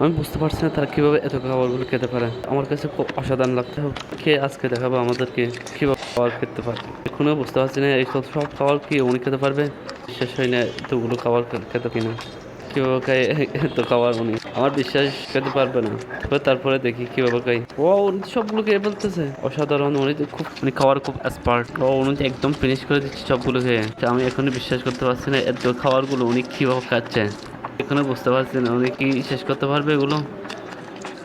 আমি বুঝতে পারছি না তারা কিভাবে এত খাবারগুলো খেতে পারে। আমার কাছে খুব অসাধারণ লাগতে হবে। কে আজকে দেখাবো আমাদেরকে কিভাবে খাবার খেতে পারে। এখনো বুঝতে পারছি না এই সব খাবার কি উনি খেতে পারবে। বিশ্বাস হয় না এতগুলো খাবার খেতে কিনা কিভাবে খাই এত খাবার উনি। আমার বিশ্বাস খেতে পারবে না। তারপরে দেখি কিভাবে খাই। ও উনি তো সবগুলো খেয়ে ফেলতেছে, অসাধারণ। উনি তো খুব উনি খাওয়ার খুব এক্সপার্ট। ও উনি তো একদম ফিনিশ করে দিচ্ছে সবগুলো খেয়ে। তা আমি এখনই বিশ্বাস করতে পারছি না এত খাবারগুলো উনি কিভাবে খাচ্ছে। এখনো বুঝতে পারছি না উনি কি শেষ করতে পারবে এগুলো।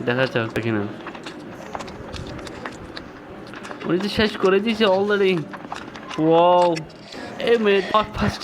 দেখা যাক কিনা। উনি তো শেষ করে দিয়েছে অলরেডি। ওয়াও, এই মিনিট ফার্স্ট